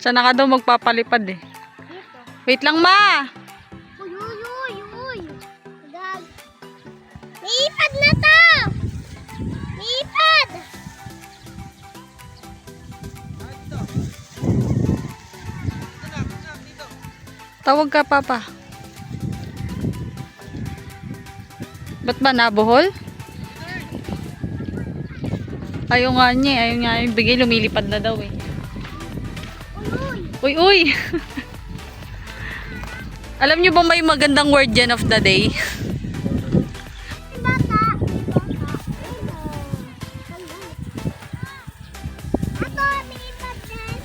Sana ka daw magpapalipad eh. Wait lang, ma! Uy, uy, uy, uy. Gag. Liipad na to! Liipad! Tawag ka, papa. Ba't ba nabuhol? Ayaw nga niya, ayaw nga niya. Bigay, lumilipad na daw eh. Uy, uy. Uy, uy! Alam niyo ba may magandang word dyan of the day? Si bata. Ako, liipad din.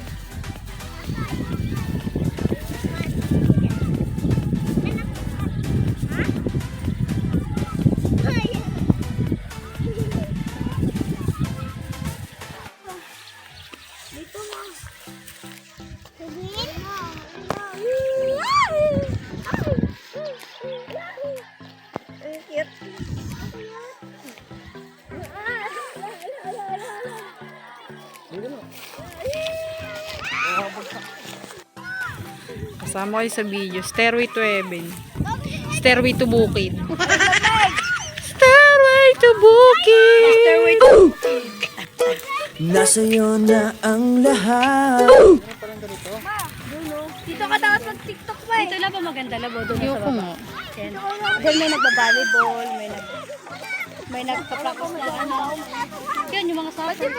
Dito mo. Sige. Kasama kayo sa video. Stairway to Heaven. Stairway to Bukid. Stairway to Bukid! Stairway to Bukid. Nasa iyo na ang lahat. Dito ka dapat mag-tiktok ba eh. Dito lang ba maganda labo doon sa Ayoko baba? nga. Yan. Doon may nagba-volleyball, may nagpa-practice na ano. Yan yung mga soccer.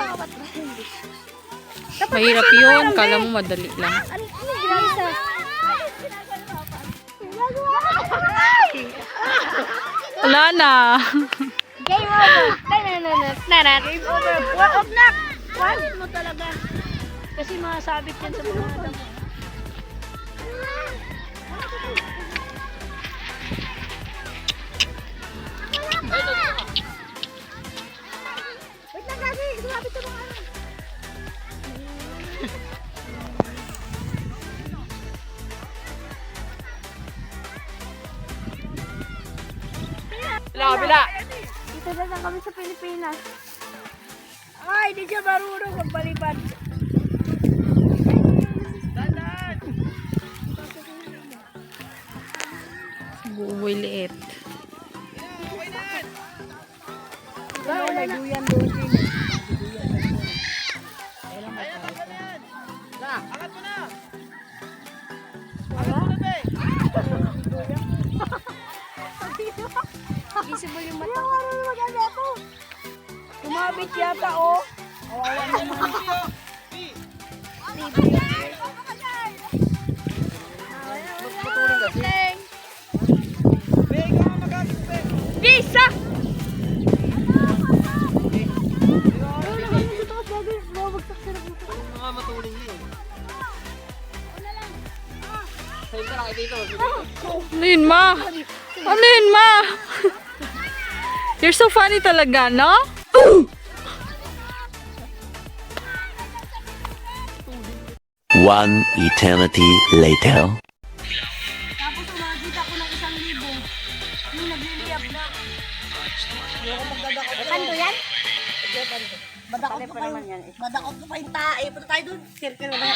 Mahirap yun. Kala mo madali lang. Ano ginagawa? Wala na. Game over. Game over. Wag na. Wag mo talaga. Kasi masabit yan sa mga damo. Wait lang kasi. Lumapit sa mga ano. Bila. Dito na lang kami sa Pilipinas. Ay, di siya marunong magpalipad. Buboy liit. May duyan doon din. Visible yung mata. Kumabit yata oh. Kawawa naman. Bisa! Ano yun, ma? Ano yun, ma? You're so funny talaga, no? One eternity later. Tapos umagita ko ng 1,000. Yung nagliliyab na. Pando yan? Badakot pa naman yan. Badakot ko pa yung tae. Punta tayo dun. Circle na.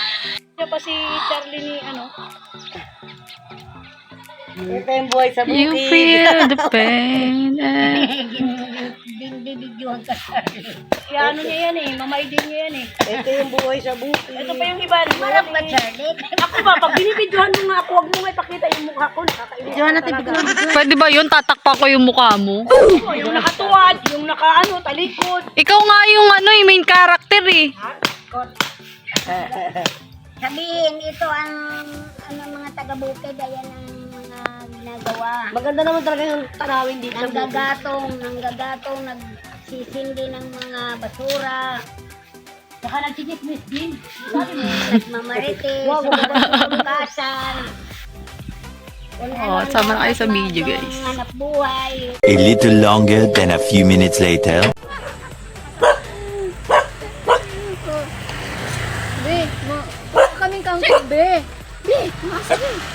Siya pa si Charlie ni ano. Ito yung buhay sa You feel the pain. Binibidyohan ka. Si ano niya yan eh. Mamay din niya yan eh. Ito yung buhay sa bukid. Ito pa yung iba. Marap ba, Charlie? Ako ba, pag binibidyohan mo nga ako, huwag mo nga ipakita yung mukha ko. Nakakainis. Bidyohan natin, bidyohan. Pwede ba yun? Tatakpa ko yung mukha mo. Oo, yung nakatuwad, yung naka talikod. Ikaw nga yung ano, yung main character eh. Sabihin, ito ang mga taga-bukid. Ayan ang mga ginagawa. Maganda naman talaga yung tanawin dito. Nanggagatong, nagsisindi ng mga basura. Saka nagchinismis din. Nagmamarites, nagbubukasan. Oh, sama na kayo sa video, guys. Hanap buhay. A little longer than a few minutes later. Be, kaming kangkong, be. Be, masage.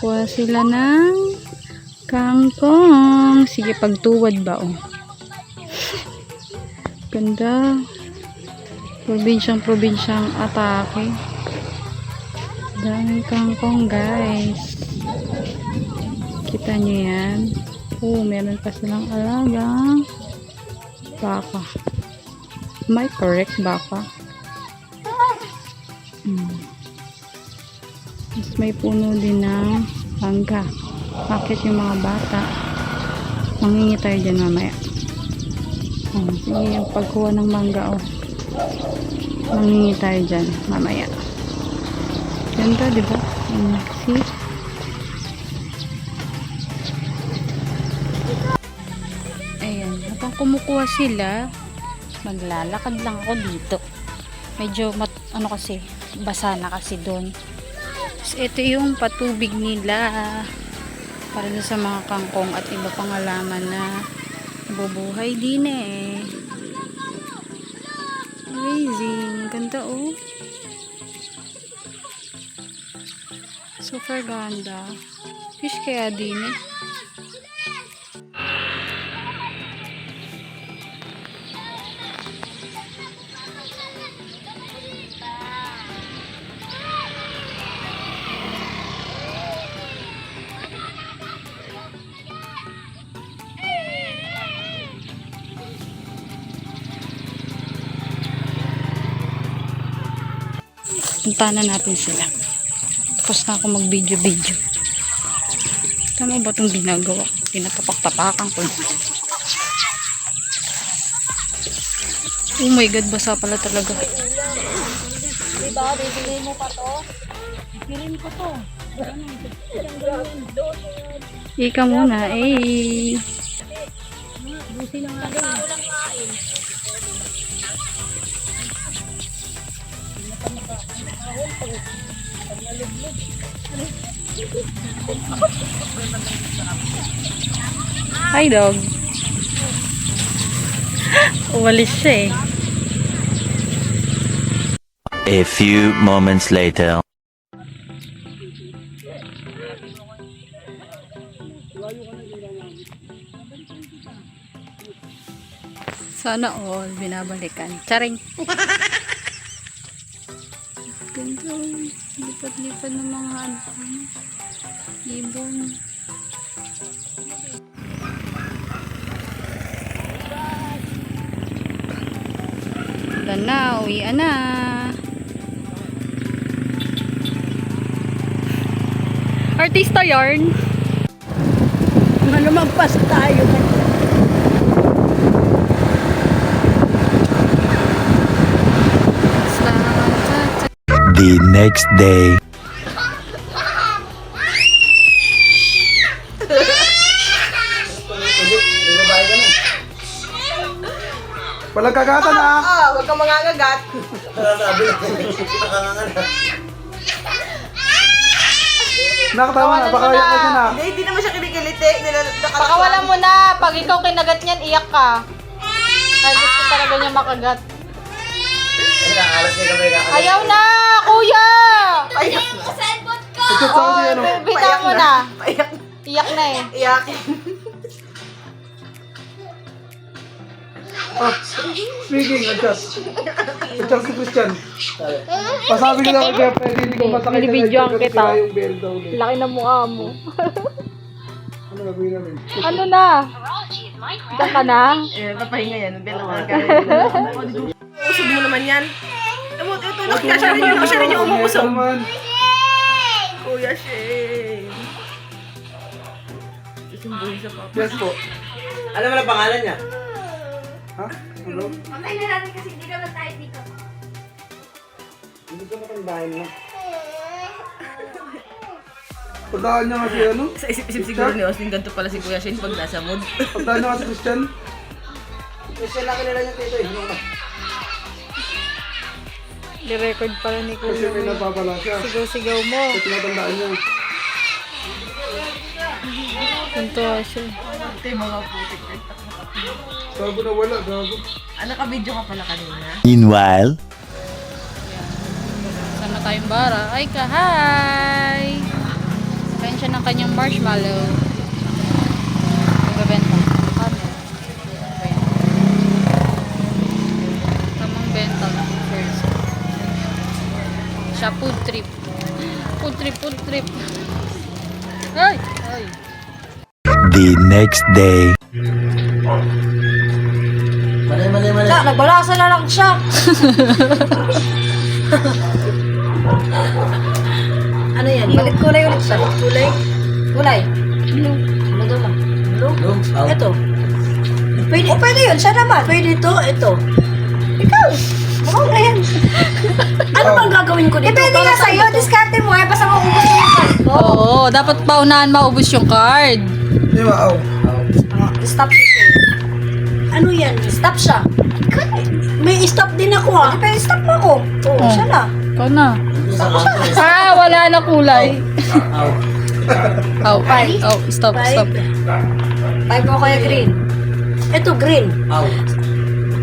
Kuha sila ng kangkong. Sige, pagtuwad ba, oh. Ganda. Probinsyang atake. Daming kangkong, guys. Kita nyo yan. Oh, meron pa silang alagang baka. Am I correct, baka? Mas may puno din ng mangga. Bakit yung mga bata? Mangingi tayo dyan mamaya. Sige, yung pagkuha ng mangga, oh. Mangingi tayo dyan mamaya. Ganda, diba? See? Ayan, habang kumukuha sila, maglalakad lang ako dito. Medyo ano kasi, basa na kasi doon. So, ito yung patubig nila para sa mga kangkong at iba pang halaman na nabubuhay din eh. Amazing. Ganda, oh. Super ganda. Fish kaya din eh. Puntahan na natin sila. Tapos na ako mag-video-video. Tama ba itong ginagawa? Pinatapak-tapakan ko. Oh my God, basa pala talaga. Diba, bibili mo pa to? Bibili ko to. Ika muna, eh. Busi na nga rin. Hi, dog. Uwalis siya eh. A few moments later. Sana all binabalikan. Charing. Ganda. Lipat-lipat ng mga ano. Ibon. Ganda na. Uwian na. Artista yarn. Lumagpas tayo. The next day. Walang kagatan na! Huwag kang mangangagat. Nakatama na, baka iyak ka siya na. Hindi naman siya kinikiliti. Pakawalan mo na. Pag ikaw kinagat niyan, iyak ka. Ay, gusto talaga niya makagat. Ayaw na, kuya! Picture sa kasi ano. Bitaw mo na. Iyak na eh. Iyak. Speaking, adjust. Picture si Christian. Pasabi ko lang kaya pwede hindi ko masakit na Binibidyoan kita. yung bell daw. Laki na mukha mo. Ano gagawin namin? Ano na? Diyan ka na? Papahinga yan. Usog mo naman yan. Ito, kasya rin yung umuusog. Kuya Shane. Susunduin sa papa. Yes po. Alam mo na pangalan niya? Ha? Ano? Mamay na natin kasi hindi naman tayo dito. Hindi ko matandahin na. Tandaan niya kasi ano? Sa isip-isip siguro ni Austin, ganito pala si Kuya Shane pag nasa mood. Tandaan niya kasi Christian. Christian lang kilala niya tito eh. Di-record pala ni Kasi Kuya. may napapala siya. Sigaw-sigaw mo. Kasi tinatandaan niya. Tuntua siya. Ito yung mga putik. Gago na wala, gago. Naka-video ka pala kanina. Meanwhile. Sama tayong bara. Ay ka, hi! Kaya siya ng kanyang marshmallow. Nagbebenta. Kano? Tamang benta ng first. Siya food trip. Food trip. Ay! Ay! The next day. Mali. Nagbalasa na lang siya. Ano yan? Balit kulay ulit siya. Kulay? Kulay? Blue. Ano daw lang? Blue? Out. Ito. Pwede yun. Siya naman. Pwede ito. Ikaw. Mukhang na yan. Ano bang gagawin ko dito? Pwede nga sa'yo. Diskarte mo. Basta maubos mo yung card ko. Oo, dapat paunahan maubos yung card. Di ba? Aw. Stop siya. Ano yan? Stop siya. May stop din ako ah. Pero stop mo ako. Oo, siya na. Ikaw na. Wala na kulay. Out. Stop. Five mo kaya green. Ito green. Out.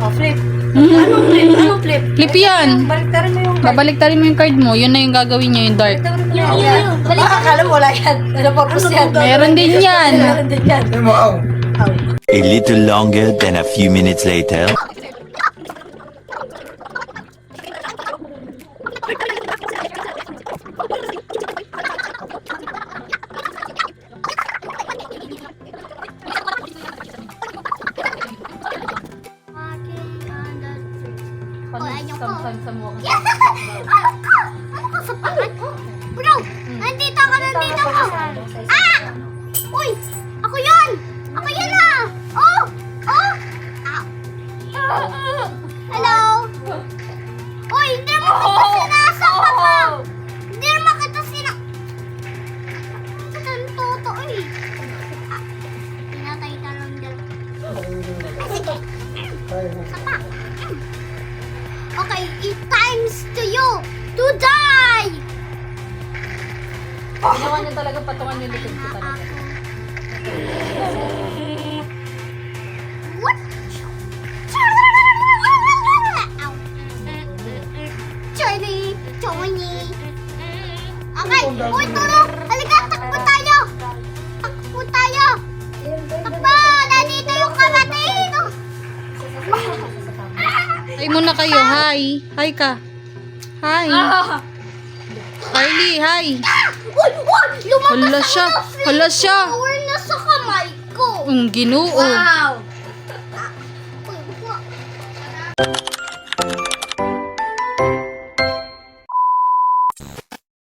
Oh, flip. Anong flip? Anong flip? Flip yan. Baliktarin mo yung card. Babaliktarin mo yung card mo. Yun na yung gagawin niya, yung dark. Balik ka, akala mo wala yan. Ano purpose yan? Meron din yan. Meron din yan. Di ba? Aw. A little longer than a few minutes later. Bro, nandito ka. Ah! Uy! Ako yun! Oh! Hello? Uy, hindi naman kita sinasakot ha! Hindi naman kita Saan toto eh? Pinatay ka lang dyan. Sige. Sapa. Okay, it times to you to die! Ginawa niya talaga patungan yung likod ko talaga. What? Johnny. Okay, uy, tulong! Halika, takbo tayo! Takbo! Nandito yung kapatid! Hi muna kayo. Hi. Hi ka. Hi. Carly, hi. Uy! Lumabas Hala siya. Power na sa kamay ko! Ang ginoo. Wow!